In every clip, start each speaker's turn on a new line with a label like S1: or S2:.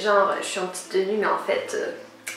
S1: genre je suis en petite tenue mais en fait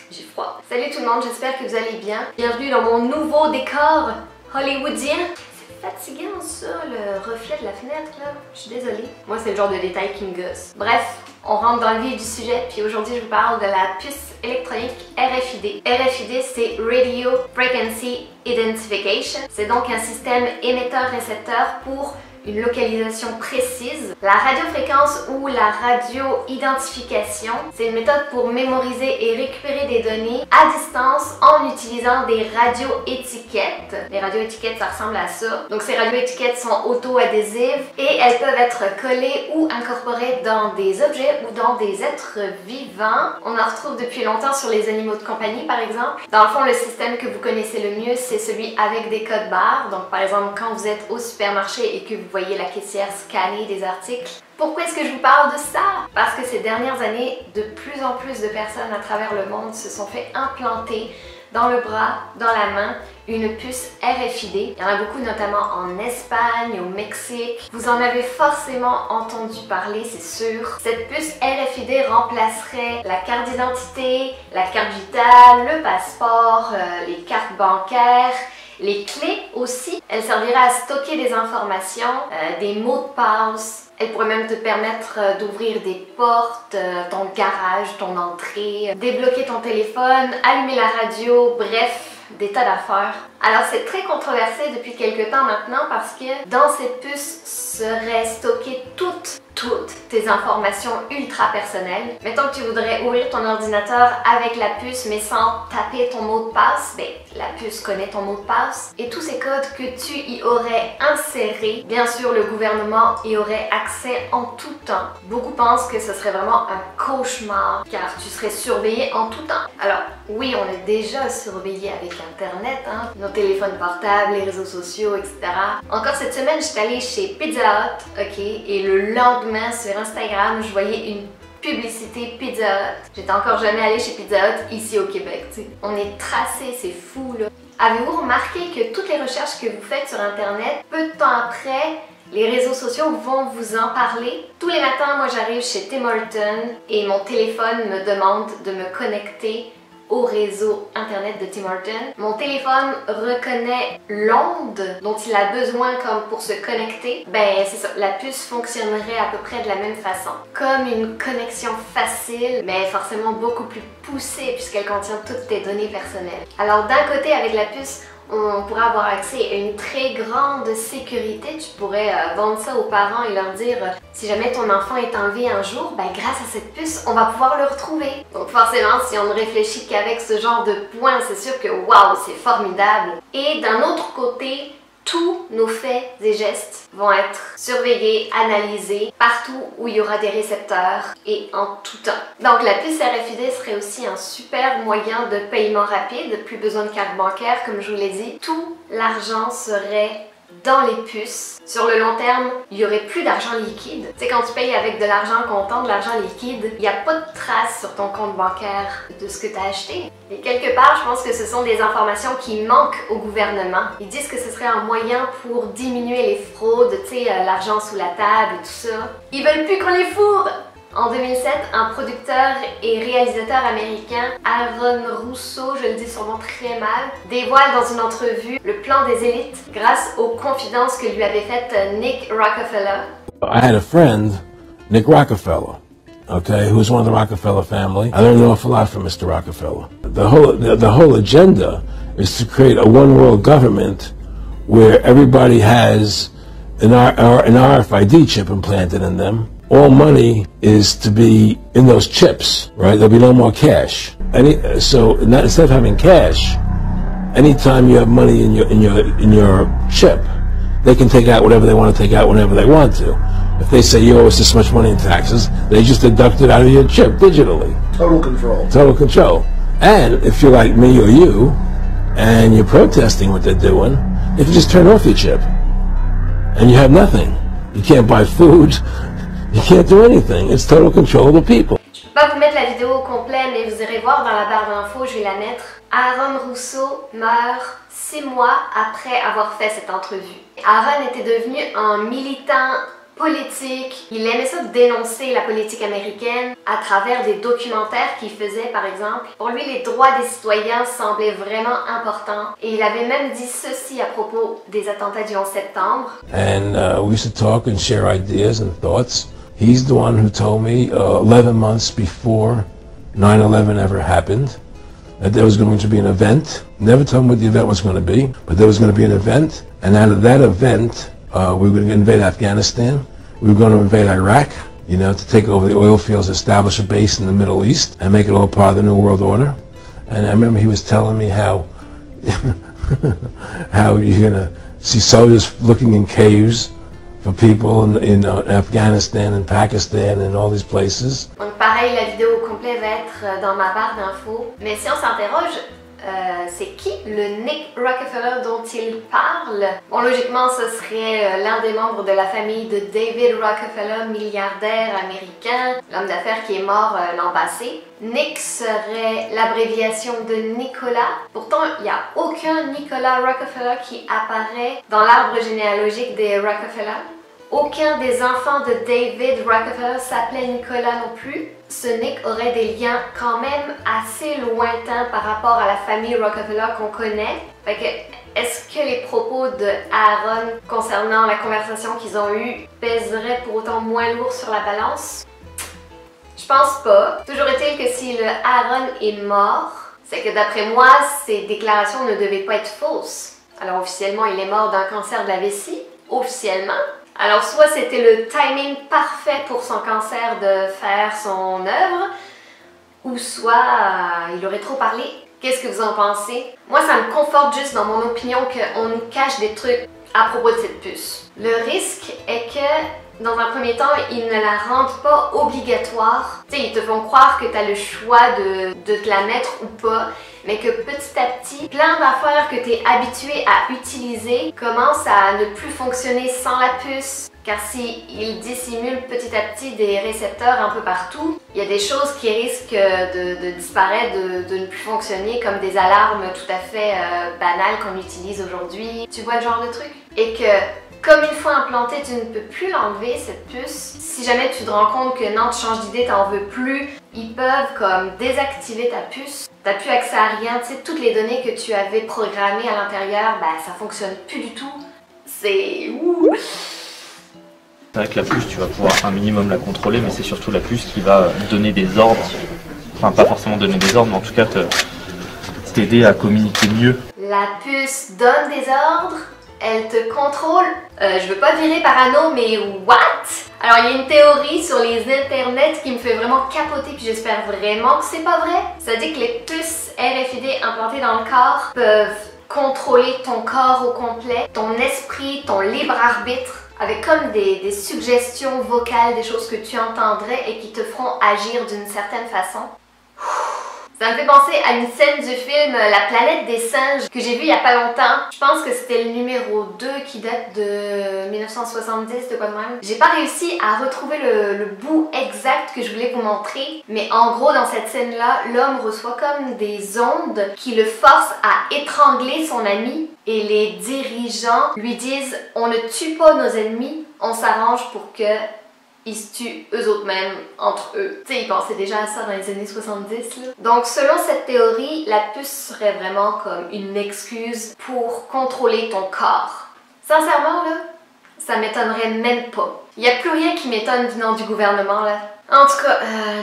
S1: j'ai froid. Salut tout le monde, j'espère que vous allez bien. Bienvenue dans mon nouveau décor hollywoodien. C'est fatigant ça, le reflet de la fenêtre là, je suis désolée. Moi c'est le genre de détail qui me gosse. Bref, on rentre dans le vif du sujet, puis aujourd'hui je vous parle de la puce électronique RFID. RFID c'est Radio Frequency Identification. C'est donc un système émetteur-récepteur pour une localisation précise. La radiofréquence ou la radio-identification, c'est une méthode pour mémoriser et récupérer des données à distance en utilisant des radio-étiquettes. Les radio-étiquettes, ça ressemble à ça. Donc ces radio-étiquettes sont auto-adhésives et elles peuvent être collées ou incorporées dans des objets ou dans des êtres vivants. On en retrouve depuis longtemps sur les animaux de compagnie par exemple. Dans le fond, le système que vous connaissez le mieux, c'est celui avec des codes barres. Donc par exemple, quand vous êtes au supermarché et que vous voyez la caissière scanner des articles. Pourquoi est-ce que je vous parle de ça? Parce que ces dernières années, de plus en plus de personnes à travers le monde se sont fait implanter dans le bras, dans la main, une puce RFID. Il y en a beaucoup, notamment en Espagne, au Mexique. Vous en avez forcément entendu parler, c'est sûr. Cette puce RFID remplacerait la carte d'identité, la carte vitale, le passeport, les cartes bancaires, les clés aussi. Elle servira à stocker des informations, des mots de passe. Elle pourrait même te permettre d'ouvrir des portes, ton garage, ton entrée, débloquer ton téléphone, allumer la radio, bref, des tas d'affaires. Alors c'est très controversé depuis quelques temps maintenant parce que dans cette puce seraient stockées toutes tes informations ultra personnelles. Mettons que tu voudrais ouvrir ton ordinateur avec la puce mais sans taper ton mot de passe, ben la puce connaît ton mot de passe et tous ces codes que tu y aurais insérés, bien sûr le gouvernement y aurait accès en tout temps. Beaucoup pensent que ce serait vraiment un cauchemar car tu serais surveillé en tout temps. Alors oui, on est déjà surveillé avec Internet, hein, nos téléphones portables, les réseaux sociaux, etc. Encore cette semaine, j'étais allée chez Pizza Hut, ok, et le lendemain sur Instagram, je voyais une publicité Pizza Hut. J'étais encore jamais allée chez Pizza Hut ici au Québec, tu sais. On est tracé, c'est fou là. Avez-vous remarqué que toutes les recherches que vous faites sur Internet, peu de temps après, les réseaux sociaux vont vous en parler? Tous les matins, moi j'arrive chez Tim Hortons et mon téléphone me demande de me connecter au réseau internet de Tim Hortons. Mon téléphone reconnaît l'onde dont il a besoin comme pour se connecter. Ben c'est ça, la puce fonctionnerait à peu près de la même façon. Comme une connexion facile, mais forcément beaucoup plus poussée puisqu'elle contient toutes tes données personnelles. Alors d'un côté avec la puce, on pourrait avoir accès à une très grande sécurité. Tu pourrais vendre ça aux parents et leur dire si jamais ton enfant est enlevé un jour, ben grâce à cette puce, on va pouvoir le retrouver. Donc forcément, si on ne réfléchit qu'avec ce genre de points, c'est sûr que waouh, c'est formidable. Et d'un autre côté, tous nos faits et gestes vont être surveillés, analysés, partout où il y aura des récepteurs et en tout temps. Donc la puce RFID serait aussi un super moyen de paiement rapide, plus besoin de carte bancaire comme je vous l'ai dit. Tout l'argent serait dans les puces. Sur le long terme, il n'y aurait plus d'argent liquide. Tu sais, quand tu payes avec de l'argent comptant, de l'argent liquide, il n'y a pas de trace sur ton compte bancaire de ce que tu as acheté. Et quelque part, je pense que ce sont des informations qui manquent au gouvernement. Ils disent que ce serait un moyen pour diminuer les fraudes, tu sais, l'argent sous la table et tout ça. Ils veulent plus qu'on les fourre! En 2007, un producteur et réalisateur américain, Aaron Russo, je le dis sûrement très mal, dévoile dans une entrevue le plan des élites grâce aux confidences que lui avait faites Nick Rockefeller.
S2: I had a friend, Nick Rockefeller, okay, who's one of the Rockefeller family. I learned an awful lot from Mr. Rockefeller. The whole agenda is to create a one world government where everybody has an RFID chip implanted in them. All money is to be in those chips, right? There'll be no more cash. So instead of having cash, anytime you have money in your chip, they can take out whatever they want to take out whenever they want to. If they say you owe us this much money in taxes, they just deduct it out of your chip digitally.
S3: Total control.
S2: Total control. And if you're like me or you, and you're protesting what they're doing, they can just turn off your chip, and you have nothing. You can't buy food. You can't do anything. It's total control of the people.
S1: Je peux pas vous mettre la vidéo au complet, mais vous irez voir dans la barre d'infos, je vais la mettre. Aaron Russo meurt 6 mois après avoir fait cette entrevue. Aaron était devenu un militant politique. Il aimait ça dénoncer la politique américaine à travers des documentaires qu'il faisait, par exemple. Pour lui, les droits des citoyens semblaient vraiment importants. Et il avait même dit ceci à propos des attentats du 11 septembre.
S2: And we used to talk and share ideas and thoughts. He's the one who told me 11 months before 9/11 ever happened that there was going to be an event. Never told me what the event was going to be, but there was going to be an event. And out of that event, we were going to invade Afghanistan. We were going to invade Iraq, you know, to take over the oil fields, establish a base in the Middle East, and make it all part of the New World Order. And I remember he was telling me how how you're going to see soldiers looking in caves for people in Afghanistan and Pakistan and all these places.
S1: Donc pareil, la vidéo au complet va être dans ma barre d'infos. Mais si on s'interroge, c'est qui le Nick Rockefeller dont il parle? Bon, logiquement, ce serait l'un des membres de la famille de David Rockefeller, milliardaire américain, l'homme d'affaires qui est mort l'an passé. Nick serait l'abréviation de Nicolas. Pourtant, il n'y a aucun Nicolas Rockefeller qui apparaît dans l'arbre généalogique des Rockefeller. Aucun des enfants de David Rockefeller s'appelait Nicolas non plus. Ce Nick aurait des liens quand même assez lointains par rapport à la famille Rockefeller qu'on connaît. Fait que, est-ce que les propos de Aaron concernant la conversation qu'ils ont eue pèseraient pour autant moins lourd sur la balance? Je pense pas. Toujours est-il que si le Aaron est mort, c'est que d'après moi, ces déclarations ne devaient pas être fausses. Alors officiellement, il est mort d'un cancer de la vessie. Officiellement. Alors soit c'était le timing parfait pour son cancer de faire son œuvre, ou soit il aurait trop parlé. Qu'est-ce que vous en pensez? Moi, ça me conforte juste dans mon opinion qu'on nous cache des trucs à propos de cette puce. Le risque est que, dans un premier temps, ils ne la rendent pas obligatoire. Tu sais, ils te font croire que tu as le choix de te la mettre ou pas, mais que petit à petit, plein d'affaires que tu es habitué à utiliser commencent à ne plus fonctionner sans la puce. Car s'ils dissimulent petit à petit des récepteurs un peu partout, il y a des choses qui risquent de disparaître, de ne plus fonctionner, comme des alarmes tout à fait banales qu'on utilise aujourd'hui. Tu vois le genre de truc? Et que, comme une fois implantée, tu ne peux plus l'enlever, cette puce. Si jamais tu te rends compte que non, tu changes d'idée, t'en veux plus, ils peuvent comme désactiver ta puce. T'as plus accès à rien, tu sais, toutes les données que tu avais programmées à l'intérieur, ben ça fonctionne plus du tout. C'est... ouh.
S3: C'est vrai que la puce, tu vas pouvoir un minimum la contrôler, mais c'est surtout la puce qui va donner des ordres. Enfin, pas forcément donner des ordres, mais en tout cas t'aider à communiquer mieux.
S1: La puce donne des ordres, elle te contrôle. Je veux pas virer parano, mais what? Alors, il y a une théorie sur les internets qui me fait vraiment capoter, puis j'espère vraiment que c'est pas vrai. Ça dit que les puces RFID implantées dans le corps peuvent contrôler ton corps au complet, ton esprit, ton libre arbitre, avec comme des suggestions vocales, des choses que tu entendrais et qui te feront agir d'une certaine façon. Ça me fait penser à une scène du film La planète des singes que j'ai vu il y a pas longtemps. Je pense que c'était le numéro 2 qui date de 1970, de quoi de même. J'ai pas réussi à retrouver le bout exact que je voulais vous montrer, mais en gros dans cette scène-là, l'homme reçoit comme des ondes qui le forcent à étrangler son ami et les dirigeants lui disent « On ne tue pas nos ennemis, on s'arrange pour que... » ils se tuent eux autres mêmes, entre eux. Tu sais, ils pensaient déjà à ça dans les années 70, là. Donc, selon cette théorie, la puce serait vraiment comme une excuse pour contrôler ton corps. Sincèrement, là, ça m'étonnerait même pas. Il n'y a plus rien qui m'étonne venant du gouvernement, là. En tout cas,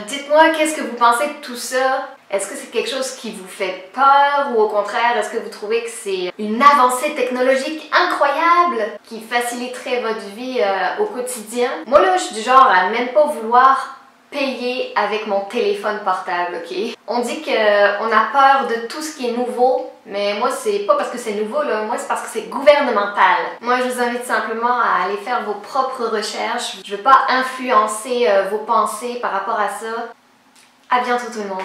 S1: dites-moi, qu'est-ce que vous pensez de tout ça? Est-ce que c'est quelque chose qui vous fait peur ou au contraire, est-ce que vous trouvez que c'est une avancée technologique incroyable qui faciliterait votre vie au quotidien? Moi là, je suis du genre à même pas vouloir payer avec mon téléphone portable, ok? On dit qu'on a peur de tout ce qui est nouveau, mais moi c'est pas parce que c'est nouveau, là, moi c'est parce que c'est gouvernemental. Moi je vous invite simplement à aller faire vos propres recherches. Je veux pas influencer vos pensées par rapport à ça. À bientôt tout le monde!